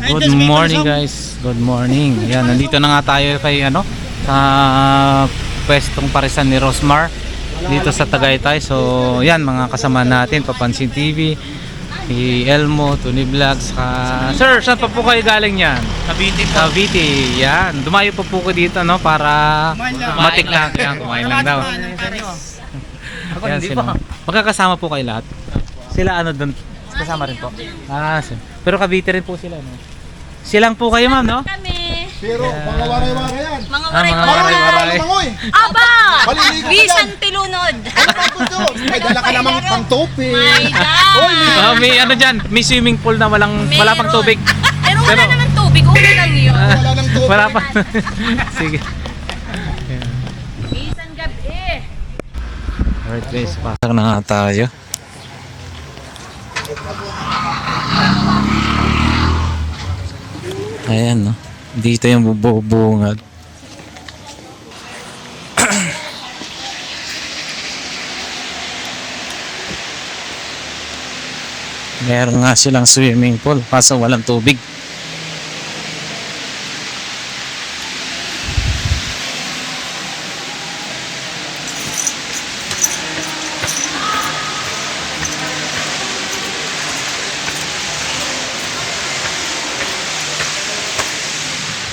Good morning guys. Good morning. Yan, nandito na nga tayo kay sa pwestong parisan ni Rosmar dito sa Tagaytay. So, yan mga kasama natin, Papansin TV, si Elmo, Tony Vlogs. Sir, saan pa po kayo galing yan? Cavite po. Cavite. Yan. Dumayo po po ko dito para matikman. Yan, kumain lang daw. Yan sila. Magkakasama po kayo lahat. Sila doon kasama rin po. Pero Cavite rin po sila, no? Silang po kayo, ma'am, no? Kami. Pero mga waray-waray yan. Mga mga waray-waray. waray-waray. Aba! Maliligo ka Bisan tilunod. Ano pa po ito? May dala ka namang pang-topi. My God! May may swimming pool na wala pang tubig. Pero wala naman tubig. Ulo lang yun. Wala nang topi. Wala pa. Sige. Bisan gabi. Alright guys, pasok na nga tayo. Ayan, no? Dito yung bubungad. Meron nga silang swimming pool kaso walang tubig.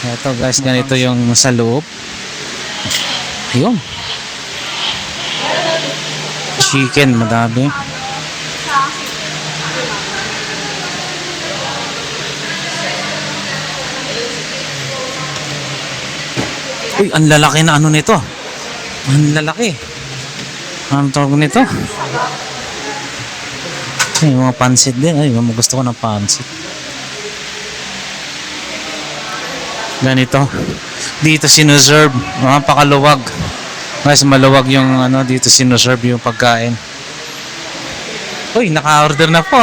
Ito guys, ganito yung sa loob. Ayun. Chicken, madami. Uy, ang lalaki na nito. Ang lalaki. Ang tawag nito? Ay, mga pansit din. Ay, gusto ko ng pansit. Ganito. Dito sinuserve. Mapakaluwag. Mas maluwag yung dito sinuserve yung pagkain. Uy, naka-order na po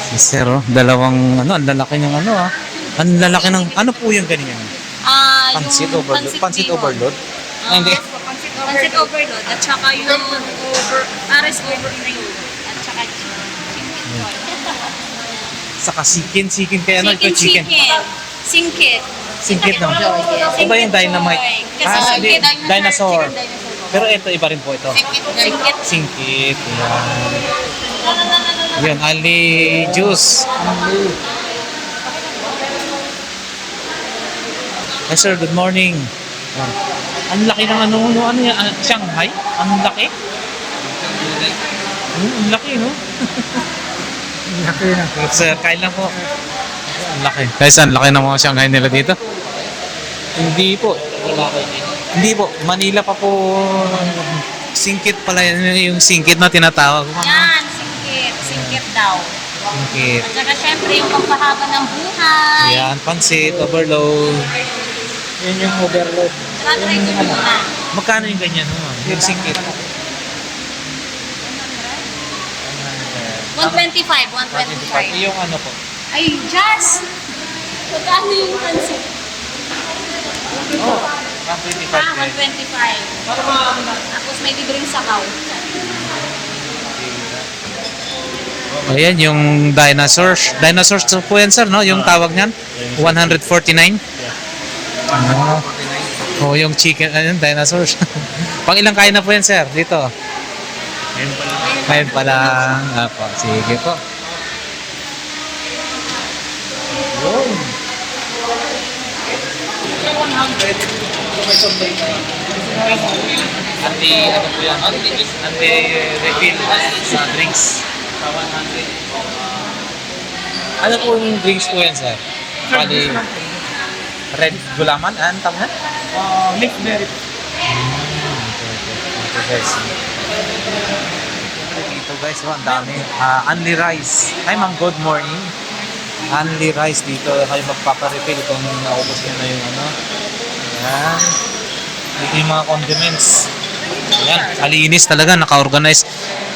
Si Sir, dalawang ang lalaki ng Ang lalaki ng po yung ganyan? Pansit overload. Pansit overload? Hindi. Pansit overload. At saka yung Paris overload. At saka Saka chicken kaya chicken. Singkit No? Iba yung dynamite. Kasi Dinosaur. Pero ito iba rin po ito. Singkit. Singkit. Yan, Ali juice. Hi sir, good morning. Ang laki ng ano yan? Shanghai? Ang laki? Ang laki, no? Laki na. Sir, kain lang po. Ang laki. Guys, ang laki ng mga Shanghai nila dito. Hindi po. Hindi po. Manila pa po. Singkit pala yung singkit na tinatawag. Yan, singkit. Singkit daw. Singkit. At saka syempre yung pampahaba ng buhay. Yan, pansit, overload. Yan yung overload. Try ko muna. Magkano yung ganyan? Yung singkit? 125. Yung ano po? Ay, just! Magkano yung pansit? Oh, 125. 125. Tapos may libreng sabaw. Ayan, yung dinosaurs. Dinosaurs po yan, sir, no? Yung tawag niyan? 149? Oh, yung chicken, ayun, dinosaurs. Pang ilang kain na po yan, sir, dito? Ngayon pala. Apo, sige po. Ano po yan? Anti-refill sa drinks. Ano po yung drinks po yan, sir? Pali red gulaman? Ano tawag na? Mixed berry. Guys. Dito guys, ang dami. Only rice. Hi ma'am, good morning. Only rice dito. Kayo magpaparefill kung naubos nyo na yung Ayan. Dito yung mga condiments. Ayan. Alinis talaga. Naka-organize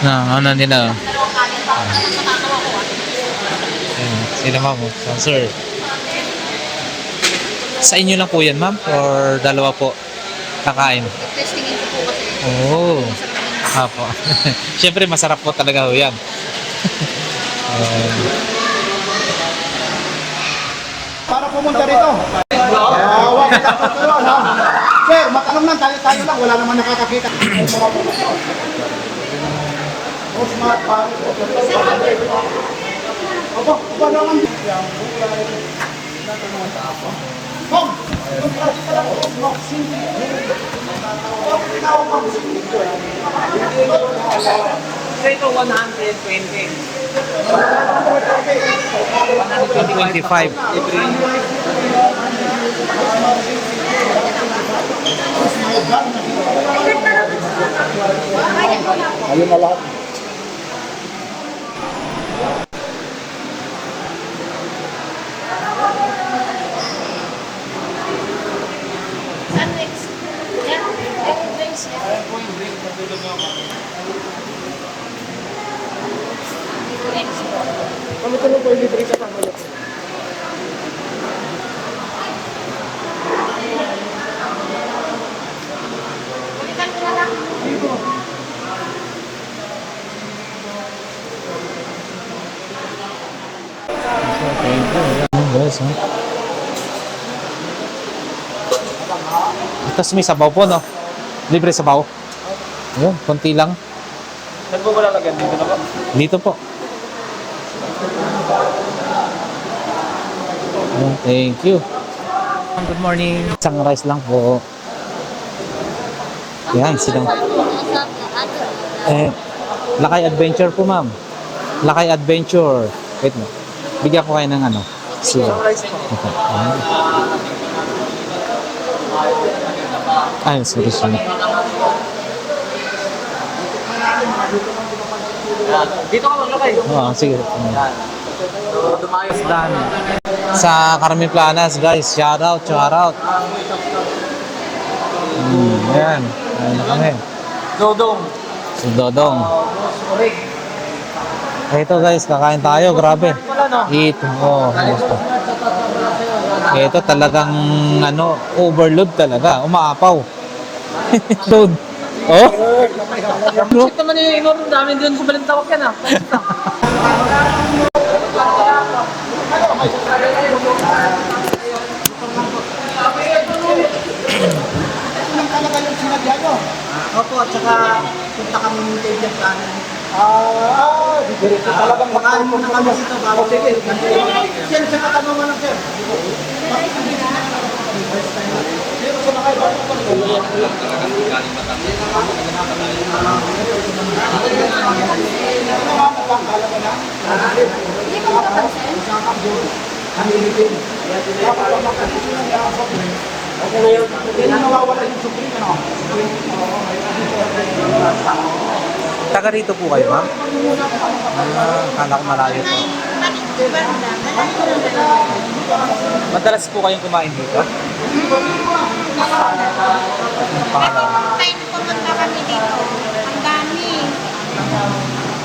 na nila. Ayan. Sila ma'am. Sir. Sa inyo lang po yan ma'am? Or dalawa po kakain? Testingin ko po kasi. Oh. Sa tingin Apo. Siyempre, masarap po talaga ho yan. Para pumunta rito. Huwag kita tutulungan, ha? Sir, matanong lang, tayo lang. Wala naman nakakakita. Oh, smart pa. Opo, opo naman. Mom! Ito 120. 25. Ayun na lahat. Sandwich. Yan. Yung drinks yan. Drinks. Ano po yung libre ka pang malaki? Kulitan ko na lang. Thank you. Ayan, guys, ha? Tapos may sabaw po, no? Libre sabaw. Ayun, konti lang. Saan po wala lagyan dito na ba? Dito po. Ayun, thank you. Good morning. Isang rice lang po. Yan, silang... Lakay Adventure po, ma'am. Lakay Adventure. Wait mo. Bigyan ko kayo ng ano. Sila. Okay. Ay, sorry. Dito ka maglakay. Oo, sige. Dumayos Dan. Sa Carmen Planas, guys. Shout out. Yan. Ayun na kami. Dodong. Si Dodong. Ito guys, kakain tayo. Grabe. Ito. Oh, gusto. Ito talagang overload talaga. Umaapaw. Load. Oh? Check naman yung in-order namin doon sa Balintawak yan ah. Anong talaga yung sinadya nyo? Opo, at saka punta kami ng Tibiyang Kanan. Diretso talagang Makain muna kami dito bago. Sige. Sir, sa katanungan lang, sir. Hindi ko makapansin. Taga rito po kayo, ma'am? Kala ko malayo po. Madalas po kayong kumain dito? Time pumunta kami dito. Ang dami.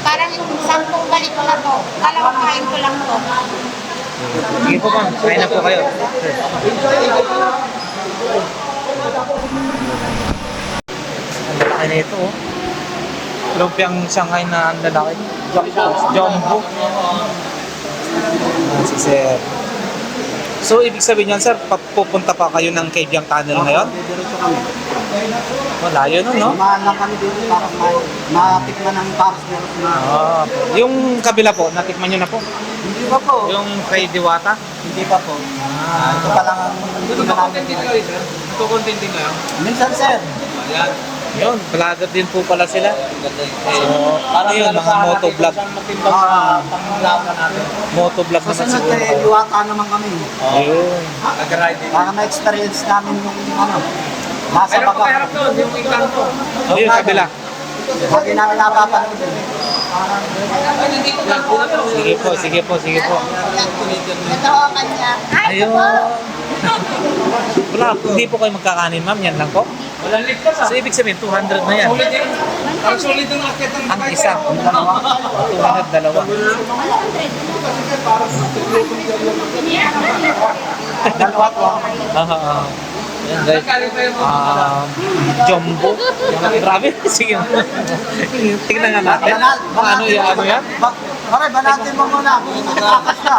Parang 10 balik ko na to. Dalawang kain ko lang to. Sige po, ma'am. Kain na po kayo. Ang lalaki na ito, oh. Lumpiang Shanghai na ang lalaki. Jumbo. Si Sir. So, ibig sabihin yan, sir, pupunta pa kayo ng Kabyang Tunnel ngayon? Diretso kami. Malayo nun, no? Dumaan lang kami dito para matikman ang Paris de Rosmar. Yung kabila po, natikman nyo na po? Hindi pa po. Yung kay Diwata? Hindi pa po. Ito pa lang ang hindi pa namin. Nagko-content din kayo? Minsan, sir. Yan. Yun, vlogger din po pala sila. So, ano yun, mga motovlog. Motovlog naman Susunod siguro. kay Diwata naman kami. Ayun. Para ma-experience namin yung nasa baga. Ayun, kabila. Hindi namin napapanood. Sige po. Ito ang kanya. Ay, Ayun. Wala, hindi po kayo magkakanin, ma'am. Yan lang po. Walang ligtas ah. So, ibig sabihin, 200 na yan. Ang solid yung akit ng Ang isa, 200, dalawa. Dalawa po. Ah, Ayan guys. Jumbo. Grabe. Sige. Tingnan nga natin. Ano yan? Ano yan? Pare, banatin mo muna. Nakakakas ka.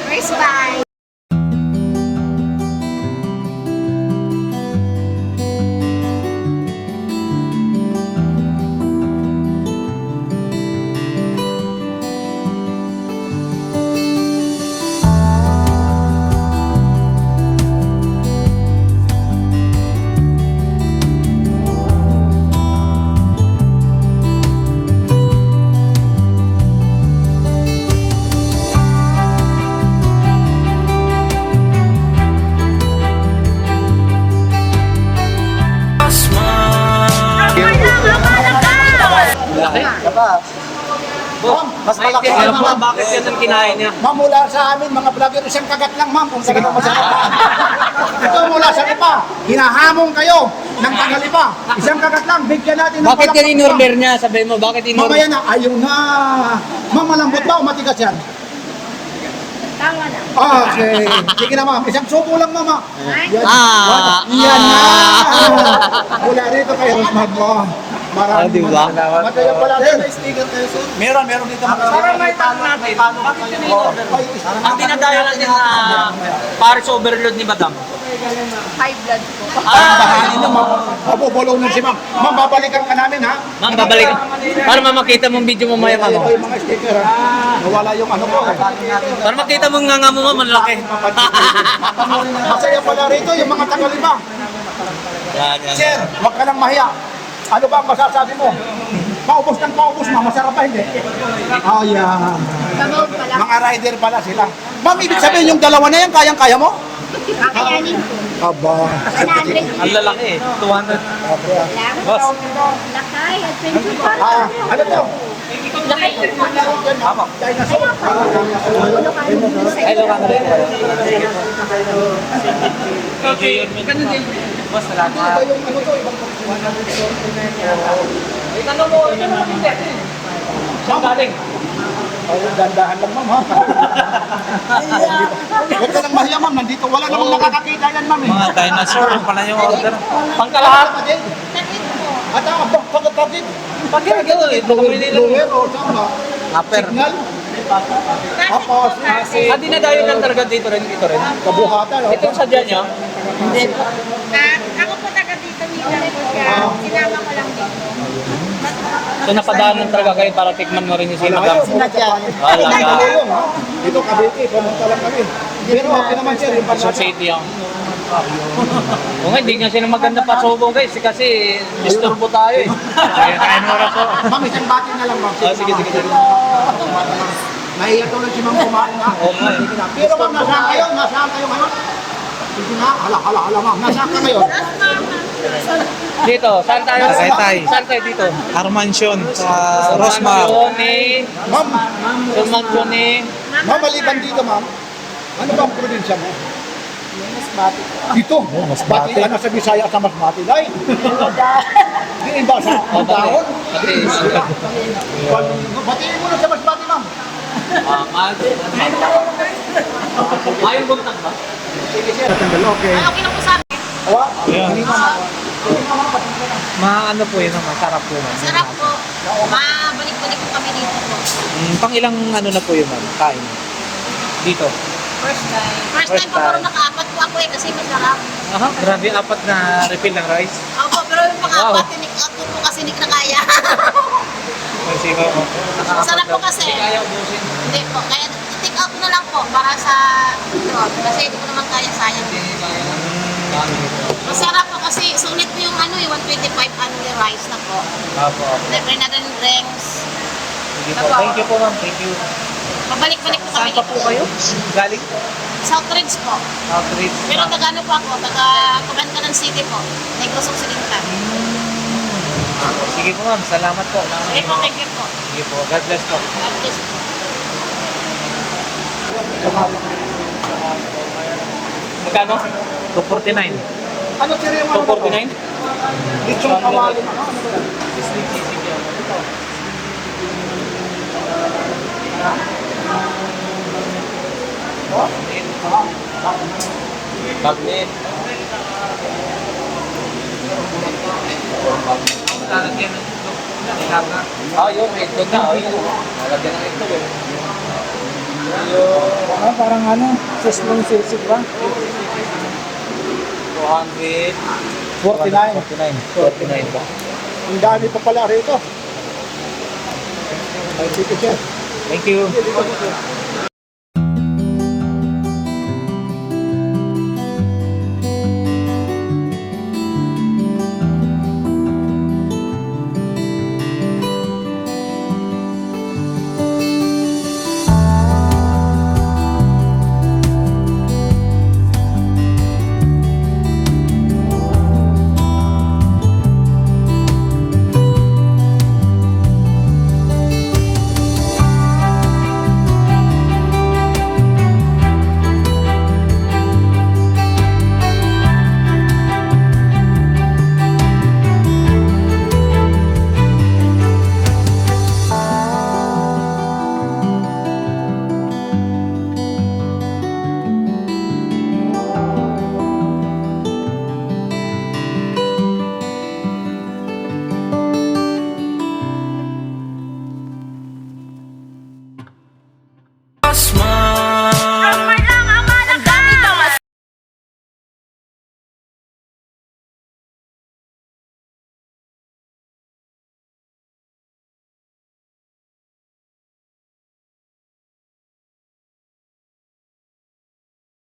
First bye. Ma'am, mas malaki Alam mo ma'am. bakit yan ang kinain niya? Ma'am, mula sa amin, mga vlogger, isang kagat lang, ma'am, kung talagang masarap pa. Ito mula sa ipa, hinahamon kayo ng tagalipa. Isang kagat lang, bigyan natin ng Bakit yan palakpak, in-order ma'am. niya? Sabihin mo, bakit in-order? Mamaya na, ayun na. Ma'am, malambot ba o matigas yan? Tama na. Okay. Sige na, ma'am. Isang subo lang, ma'am. Yan. Yan na. Mula rito kayo, ma'am. Maraming diba? Mataya pala rin. May sticker kayo, sir? Meron dito. Para may tanong natin, bakit yan in-order? Ang dinadayo natin na Paris overload ni Madam. High blood po. Bahanin na, ma'am. Mabubulong na si ma'am. Ma'am, babalikan ka namin, ha? Ma'am, babalik. Para makita mong video mo maya, Ito ma'am. yung mga sticker, ha? Nawala yung ano ko. Para makita mong nga mo, ma'am, ang laki. Masaya pala rito yung mga tagalima. Sir, huwag ka lang mahiya. Ano ba ang masasabi mo? Paubos ng paubos, ma'am. Masarap ba hindi? Oh, yeah. Sabaw pala. Mga rider pala sila. Ma'am, ibig sabihin yung dalawa na yan, kayang-kaya mo? Kakayanin ko. Aba. 100. Ang lalaki eh. 200. Salamat Boss. po. Lakay at thank you po. Ano to? Lakay po. Dinosaur. Hello, Kandre. Boss, salamat. Iba yung ano to, ibang Itanong mo, ito naman hindi. Saan galing? Oh, dandahan lang, ma'am, ha? Huwag ka lang mahiya, ma'am. Nandito, wala namang nakakakita yan, ma'am. Mga dinosaur pala yung order. Pangkalahat. Takit po. At ang pagkatapit. Pagkagawa eh. Lower o sama. Upper. Signal. Tapos, Ah, dinadayo lang talaga dito rin. Ito rin. kabuhatan. Ito yung sadya niya. Hindi po. Ako po taga dito nila po siya. Sinama ko lang dito. So napadaanan talaga kayo para tikman mo rin yung Wala sinagang. kayo. Ito, Cavite. Pumunta lang kami. Pero okay naman siya. Rin Quezon City yung... Kung nga, hindi nga sila maganda pa subong guys kasi disturbo tayo eh. Kaya kain mo na po. Ma'am, isang bati na lang, ma'am. Sige. Nahiya tulad si ma'am kumain na. Pero ma'am, nasaan kayo? Nasaan kayo ngayon? Sige na, hala, ma'am. Nasaan ka ngayon? Dito, saan tayo? Tagaytay. Saan tayo dito? Armansion sa Rosmar. Ma'am, Sumansyon ni... ma'am, maliban dito, ma'am. Ano ba ang probinsya mo? Masbate. Dito? Masbate. Ano sa Bisaya sa Masbate? Dahil? Hindi ba sa dahon? Batiin mo na sa Masbate, ma'am. Ayong buntag ba? Okay. Okay na po sa amin. Awa? Maano po yun, masarap po. Sarap po. Mabalik-balik po kami dito po. Pang ilang ano na po yun, ma'am? Kain. Dito. First time po pero nakaapat po ako eh kasi masarap. Aha, grabe, 4 na refill ng rice. Opo, pero yung pang-apat, tinik-up ko po kasi hindi ko na kaya. Kasi ko. Masarap po kasi. Hindi po, kaya take out na lang po para sa ito. Kasi hindi ko naman kaya, sayang. Masarap po kasi sulit po yung ano eh, 125 only rice na po. Apo. Libre na rin drinks. Sige po. Thank you po, ma'am. Thank you. Pabalik-balik po kami Saan pa po kayo? Galing? South Ridge po. Outreach. Pero taga ano po ako, taga Cabancanan City po. Negros Occidental. Sige po, ma'am. Salamat po. Sige po, thank you po. Sige po. God bless po. God bless po. Magkano? 249. Ano sir yung ano? 249? Litsong kawali. Ano ba? Bagnet. Lalagyan ng itlog. Ah, yung itlog na. Oh, yun. Lalagyan ng itlog eh. Parang ano, sislong sisig ba? 200. 49. 49 ba? Ang dami pa pala rito. Ay, sige, sir. Thank you. Dito,